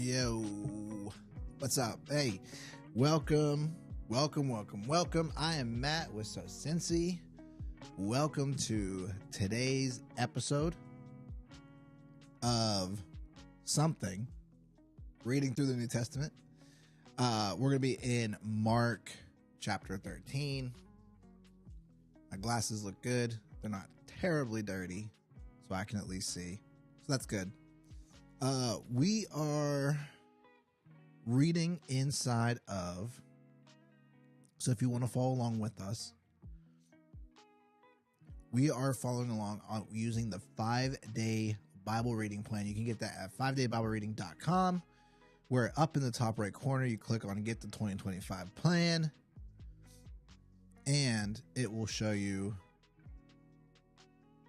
Yo, what's up? Hey, welcome. I am Matt with So Cincy. Welcome to today's episode of something, reading through the New Testament. We're going to be in Mark chapter 13. My glasses look good. They're not terribly dirty, so I can at least see. So that's good. We are reading inside of, so if you want to follow along with us, we are following along on using the 5-day Bible reading plan. You can get that at 5daybiblereading.com, where up in the top right corner, you click on get the 2025 plan, and it will show you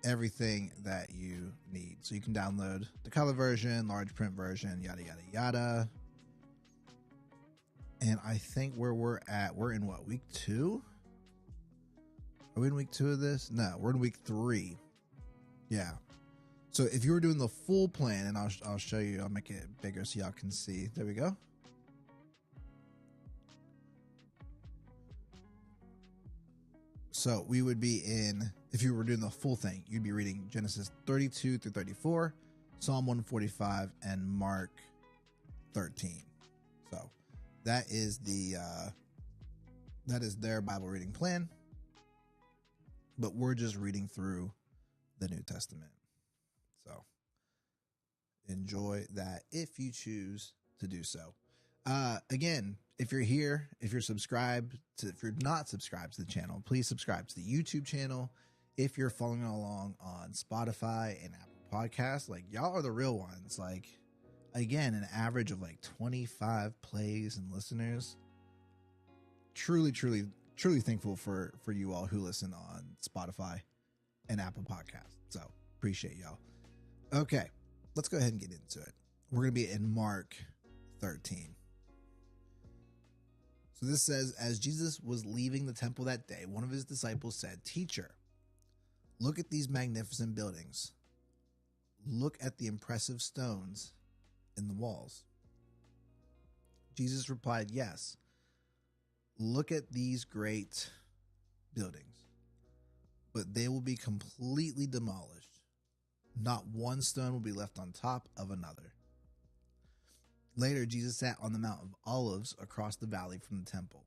everything that you need. So you can download the color version, large print version, yada yada yada. And I think where we're in what, week 2? Are we in week 2 of this? No, we're in week 3. Yeah. So if you were doing the full plan, and I'll show you, I'll make it bigger so y'all can see. There we go. So we would be in, if you were doing the full thing, you'd be reading Genesis 32 through 34, Psalm 145, and Mark 13. So that is their Bible reading plan. But we're just reading through the New Testament. So enjoy that if you choose to do so. Again, if you're here, if you're not subscribed to the channel, please subscribe to the YouTube channel. If you're following along on Spotify and Apple Podcasts, like, y'all are the real ones. Like, again, an average of like 25 plays and listeners. Truly thankful for you all who listen on Spotify and Apple Podcasts. So appreciate y'all. Okay, let's go ahead and get into it. We're going to be in Mark 13. So this says, as Jesus was leaving the temple that day, one of his disciples said, "Teacher, look at these magnificent buildings. Look at the impressive stones in the walls." Jesus replied, "Yes, look at these great buildings, but they will be completely demolished. Not one stone will be left on top of another." Later, Jesus sat on the Mount of Olives across the valley from the temple.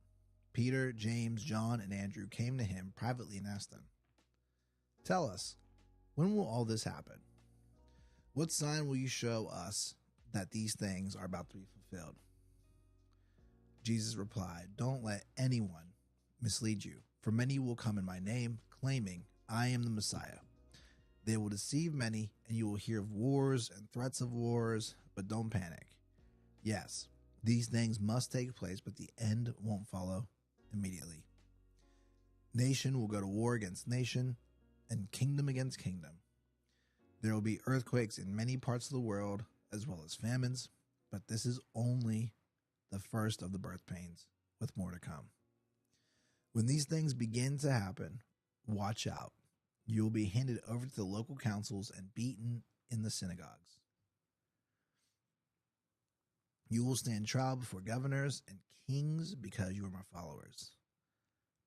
Peter, James, John, and Andrew came to him privately and asked him, "Tell us, when will all this happen? What sign will you show us that these things are about to be fulfilled?" Jesus replied, "Don't let anyone mislead you, for many will come in my name, claiming, 'I am the Messiah.' They will deceive many, and you will hear of wars and threats of wars, but don't panic. Yes, these things must take place, but the end won't follow immediately. Nation will go to war against nation, and kingdom against kingdom. There will be earthquakes in many parts of the world, as well as famines, but this is only the first of the birth pains, with more to come. When these things begin to happen, watch out. You will be handed over to the local councils and beaten in the synagogues. You will stand trial before governors and kings because you are my followers.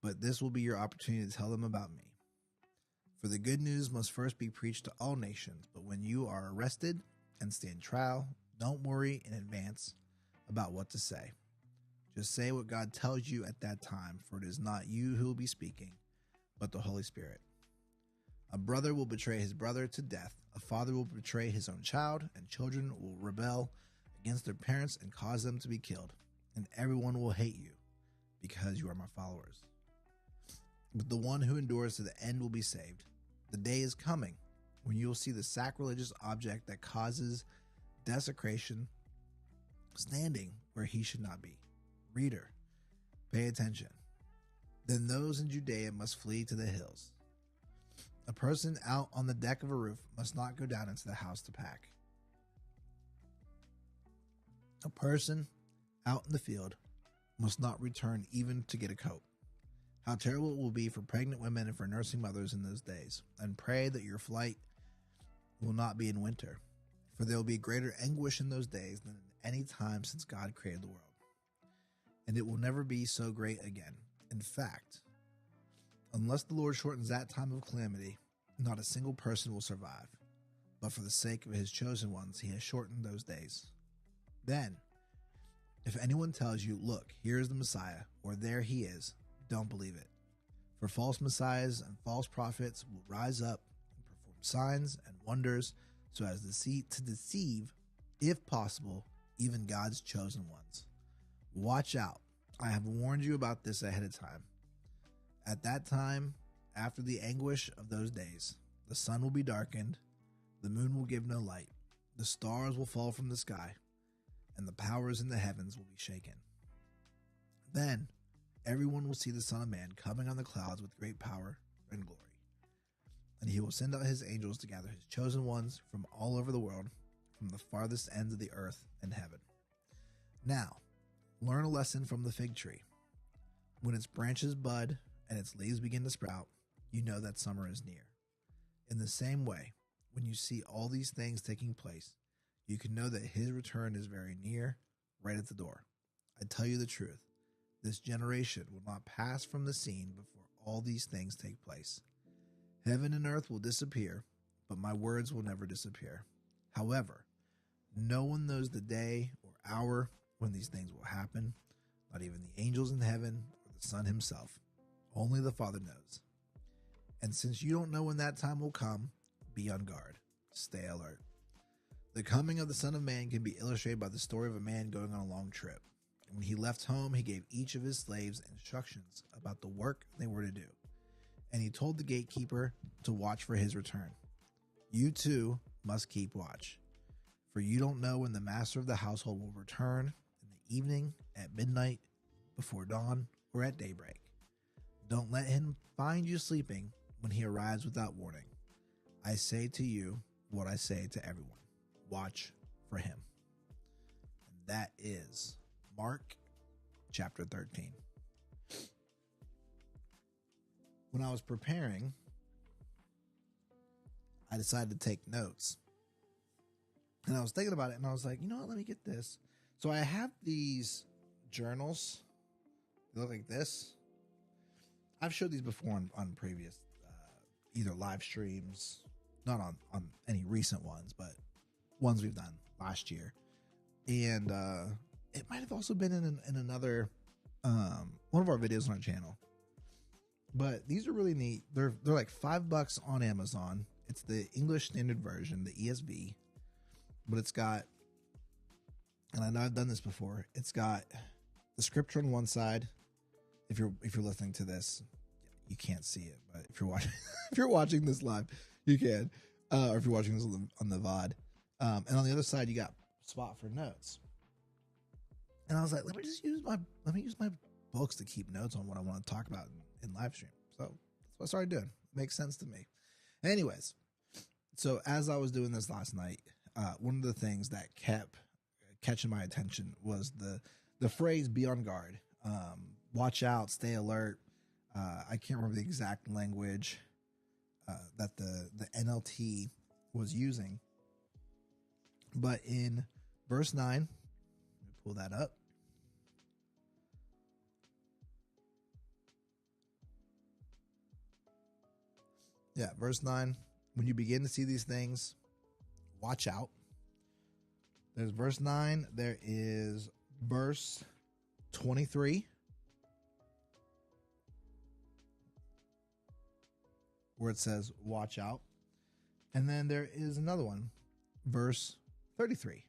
But this will be your opportunity to tell them about me. For the good news must first be preached to all nations, but when you are arrested and stand trial, don't worry in advance about what to say. Just say what God tells you at that time, for it is not you who will be speaking, but the Holy Spirit. A brother will betray his brother to death. A father will betray his own child, and children will rebel against their parents and cause them to be killed. And everyone will hate you because you are my followers. But the one who endures to the end will be saved. The day is coming when you will see the sacrilegious object that causes desecration standing where he should not be. Reader, pay attention. Then those in Judea must flee to the hills. A person out on the deck of a roof must not go down into the house to pack. A person out in the field must not return even to get a coat. How terrible it will be for pregnant women and for nursing mothers in those days. And pray that your flight will not be in winter, for there will be greater anguish in those days than in any time since God created the world. And it will never be so great again. In fact, unless the Lord shortens that time of calamity, not a single person will survive. But for the sake of his chosen ones, he has shortened those days. Then, if anyone tells you, look, here is the Messiah, or there he is, don't believe it. For false messiahs and false prophets will rise up and perform signs and wonders so as to deceive, if possible, even God's chosen ones. Watch out. I have warned you about this ahead of time. At that time, after the anguish of those days, the sun will be darkened, the moon will give no light, the stars will fall from the sky, and the powers in the heavens will be shaken. Then everyone will see the Son of Man coming on the clouds with great power and glory. And he will send out his angels to gather his chosen ones from all over the world, from the farthest ends of the earth and heaven. Now, learn a lesson from the fig tree. When its branches bud and its leaves begin to sprout, you know that summer is near. In the same way, when you see all these things taking place, you can know that his return is very near, right at the door. I tell you the truth, this generation will not pass from the scene before all these things take place. Heaven and earth will disappear, but my words will never disappear. However, no one knows the day or hour when these things will happen, not even the angels in heaven or the Son himself. Only the Father knows. And since you don't know when that time will come, be on guard. Stay alert. The coming of the Son of Man can be illustrated by the story of a man going on a long trip. And when he left home, he gave each of his slaves instructions about the work they were to do. And he told the gatekeeper to watch for his return. You too must keep watch, for you don't know when the master of the household will return, in the evening, at midnight, before dawn, or at daybreak. Don't let him find you sleeping when he arrives without warning. I say to you what I say to everyone. Watch for him. And that is Mark chapter 13. When I was preparing, I decided to take notes. And I was thinking about it, and I was like, you know what, let me get this. So I have these journals. They look like this. I've showed these before on previous either live streams, not on any recent ones, but ones we've done last year. And it might have also been in another one of our videos on our channel. But these are really neat. They're like $5 on Amazon. It's the English Standard Version, the ESV. But it's got, and I know I've done this before, it's got the scripture on one side. If you're listening to this, you can't see it, but if you're watching if you're watching this live, you can. Or if you're watching this on the VOD. And on the other side, you got spot for notes. And I was like, let me use my books to keep notes on what I want to talk about in live stream. So that's what I started doing. Makes sense to me. Anyways, so as I was doing this last night, one of the things that kept catching my attention was the phrase "be on guard," watch out, stay alert. I can't remember the exact language that the NLT was using, but in verse 9, let me pull that up. Yeah, verse 9, when you begin to see these things, watch out. There's verse 9. There is verse 23, where it says, watch out. And then there is another one, verse 33.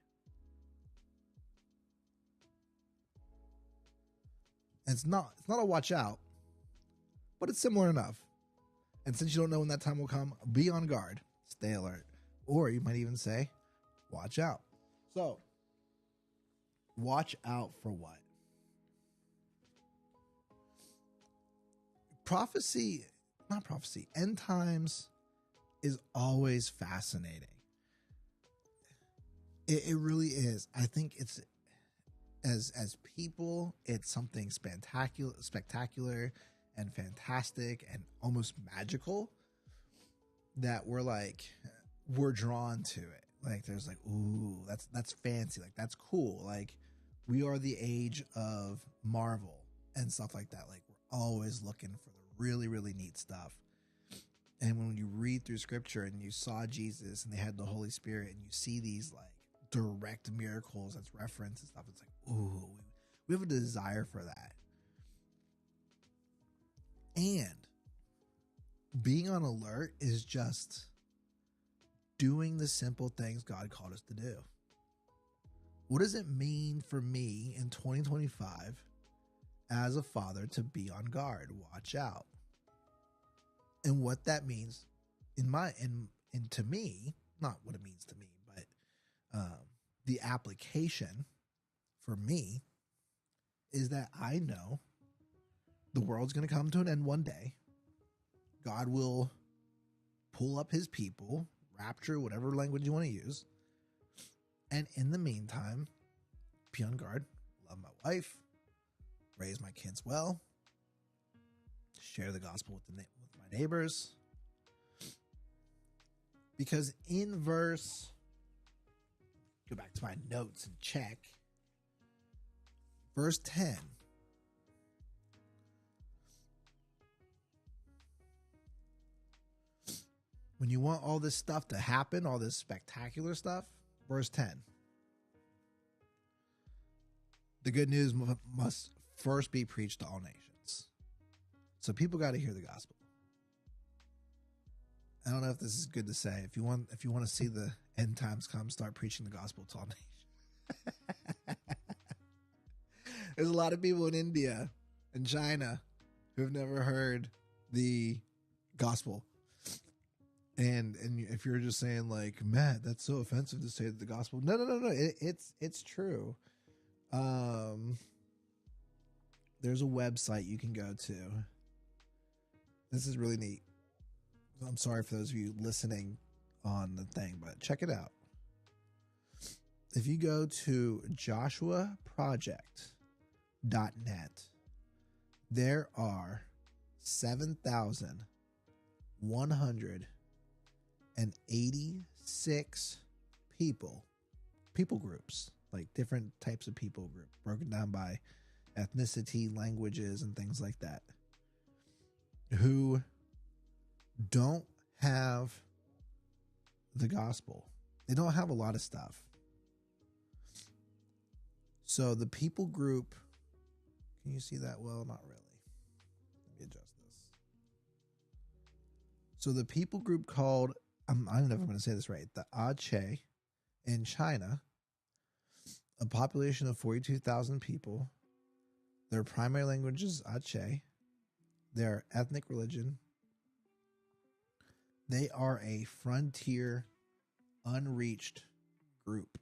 And it's not a watch out, but it's similar enough. And since you don't know when that time will come, be on guard, stay alert. Or you might even say, watch out. So, watch out for what? End times is always fascinating. It really is. I think it's, as people, it's something spectacular and fantastic and almost magical that we're drawn to it. Like there's like, ooh, that's fancy. Like that's cool. Like we are the age of Marvel and stuff like that. Like we're always looking for the really, really neat stuff. And when you read through scripture and you saw Jesus and they had the Holy Spirit and you see these like direct miracles that's referenced and stuff, it's like, ooh, we have a desire for that. And being on alert is just doing the simple things God called us to do. What does it mean for me in 2025 as a father to be on guard, watch out? And what that means to me, not what it means to me, but the application for me is that I know the world's going to come to an end one day. God will pull up his people, rapture, whatever language you want to use. And in the meantime, be on guard, love my wife, raise my kids well, share the gospel with my neighbors. Because in verse, go back to my notes and check, verse 10. When you want all this stuff to happen, all this spectacular stuff, verse 10. The good news must first be preached to all nations. So people got to hear the gospel. I don't know if this is good to say. If you want to see the end times come, start preaching the gospel to all nations. There's a lot of people in India and China who have never heard the gospel. And if you're just saying like, Matt, that's so offensive to say the gospel. No. It's true. There's a website you can go to. This is really neat. I'm sorry for those of you listening on the thing, but check it out. If you go to joshuaproject.net, there are 7,186 people groups, like different types of people group, broken down by ethnicity, languages, and things like that, who don't have the gospel. They don't have a lot of stuff. So the people group, can you see that well? Not really. Let me adjust this. So the people group called, I don't know if I'm going to say this right, the Aceh in China, a population of 42,000 people. Their primary language is Aceh. Their ethnic religion. They are a frontier, unreached group.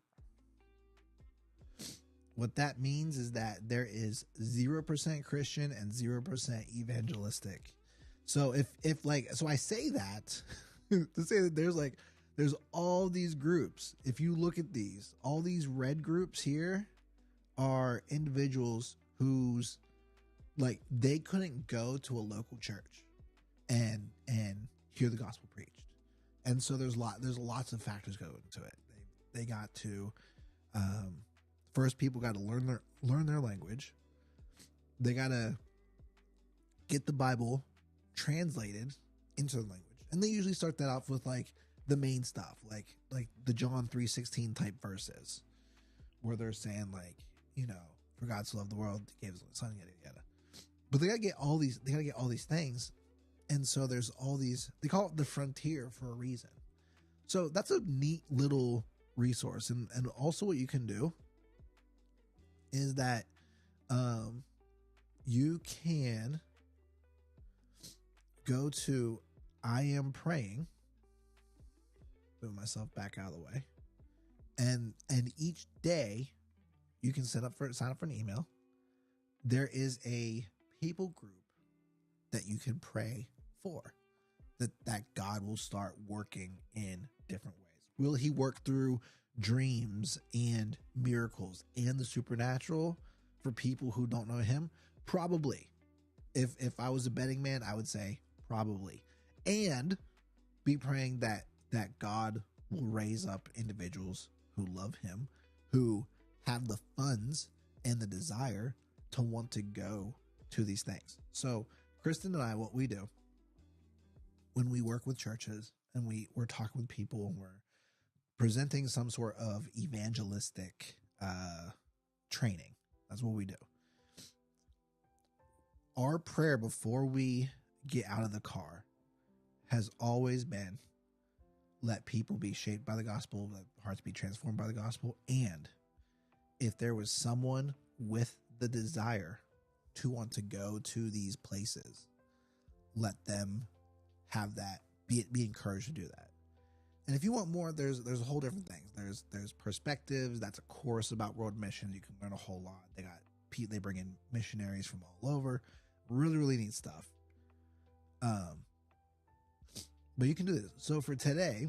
What that means is that there is 0% Christian and 0% evangelistic. So so I say that to say that there's all these groups. If you look at these, all these red groups here are individuals whose like they couldn't go to a local church and hear the gospel preached. And so there's lots of factors go into it. They got to first, people got to learn their language. They got to get the Bible translated into the language. And they usually start that off with like the main stuff, like the John 3:16 type verses where they're saying like, for God so loved the world, he gave his only son, yada yada. But they gotta get all these things. And so there's all these, they call it the frontier for a reason. So that's a neat little resource. And also what you can do is that you can go to I Am Praying. Move myself back out of the way. And each day you can sign up for an email. There is a people group that you can pray for, that God will start working in different ways. Will he work through dreams and miracles and the supernatural for people who don't know him? Probably. If I was a betting man, I would say probably. And be praying that God will raise up individuals who love him, who have the funds and the desire to want to go to these things. So Kristen and I, what we do when we work with churches and we're talking with people and we're presenting some sort of evangelistic training, that's what we do. Our prayer before we get out of the car has always been, let people be shaped by the gospel, let hearts be transformed by the gospel. And if there was someone with the desire to want to go to these places, let them have that, be encouraged to do that. And if you want more, there's a whole different thing. There's perspectives. That's a course about world missions. You can learn a whole lot. They bring in missionaries from all over. Really, really neat stuff. But you can do this. So for today,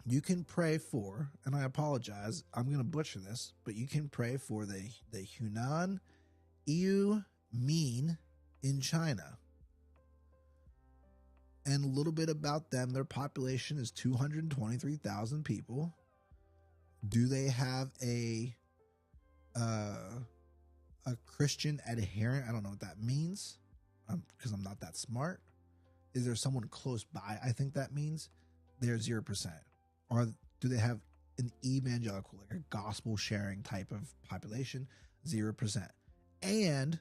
you can pray for, and I apologize, I'm going to butcher this, but you can pray for the Hunan Iu Min in China. And a little bit about them. Their population is 223,000 people. Do they have a Christian adherent? I don't know what that means because I'm not that smart. Is there someone close by? I think that means they're 0%. Or do they have an evangelical, like a gospel sharing type of population? 0%. And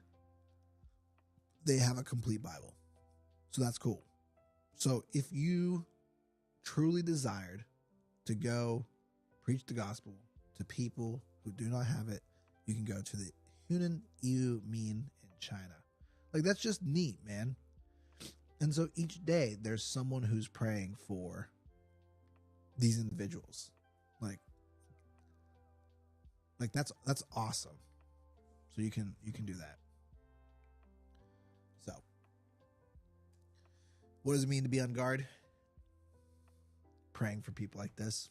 they have a complete Bible. So that's cool. So if you truly desired to go preach the gospel to people who do not have it, you can go to the Hunan Iu Min in China. Like, that's just neat, man. And so each day there's someone who's praying for these individuals. Like that's awesome. So you can do that. So what does it mean to be on guard? Praying for people like this.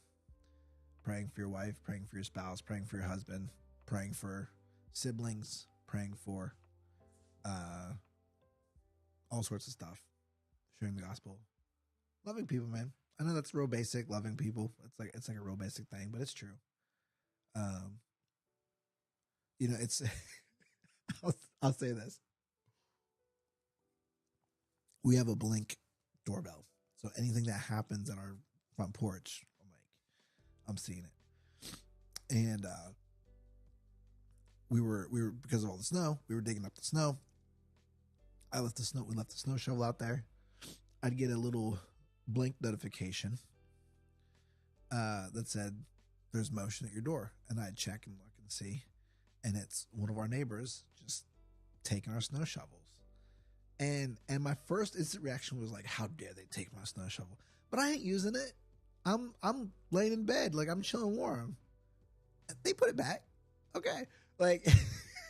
Praying for your wife, praying for your spouse, praying for your husband, praying for siblings, praying for all sorts of stuff. Sharing the gospel. Loving people, man. I know that's real basic, loving people. It's like a real basic thing, but it's true. It's I'll say this. We have a Blink doorbell. So anything that happens on our front porch, I'm seeing it. And we were because of all the snow, we were digging up the snow. We left the snow shovel out there. I'd get a little Blink notification that said there's motion at your door, and I'd check and look and see, and it's one of our neighbors just taking our snow shovels. And my first instant reaction was like, how dare they take my snow shovel? But I ain't using it. I'm laying in bed, like I'm chilling warm. They put it back. Okay. Like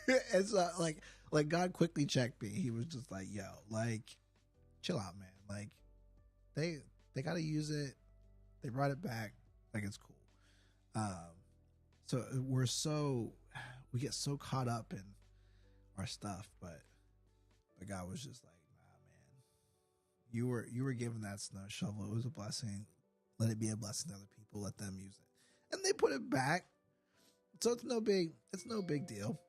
it's like God quickly checked me. He was just like, yo, like, chill out, man. Like they gotta use it. They brought it back. Like, it's cool. So we get so caught up in our stuff, but God was just like, nah, man, you were given that snow shovel. It was a blessing. Let it be a blessing to other people. Let them use it. And they put it back. So it's no big deal.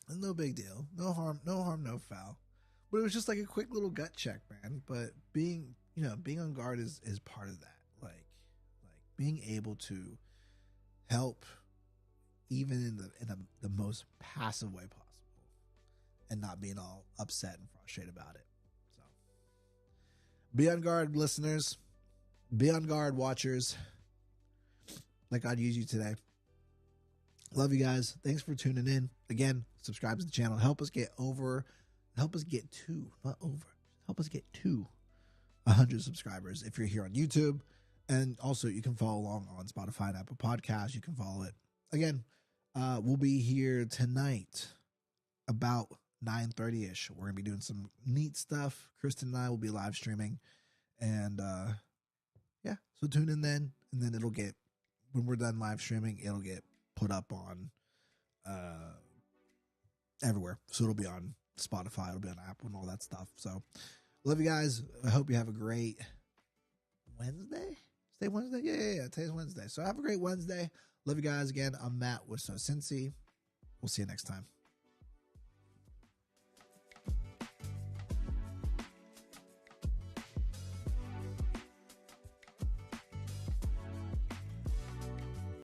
It's no big deal. No harm, no foul. But it was just like a quick little gut check, man. But being on guard is part of that. Like being able to help even in the most passive way possible and not being all upset and frustrated about it. So be on guard, listeners. Be on guard, watchers. Let God use you today. Love you guys. Thanks for tuning in. Again, subscribe to the channel. Help us get to 100 subscribers if you're here on YouTube. And also you can follow along on Spotify and Apple Podcasts. You can follow it. Again, we'll be here tonight about 9:30ish. We're going to be doing some neat stuff. Kristen and I will be live streaming. And so tune in then. And then when we're done live streaming, it'll get put up on everywhere. So it'll be on Spotify, it'll be on Apple and all that stuff. So love you guys. I hope you have a great Wednesday. Today Wednesday? Yeah. Today's Wednesday. So have a great Wednesday. Love you guys again. I'm Matt with So Cincy. We'll see you next time.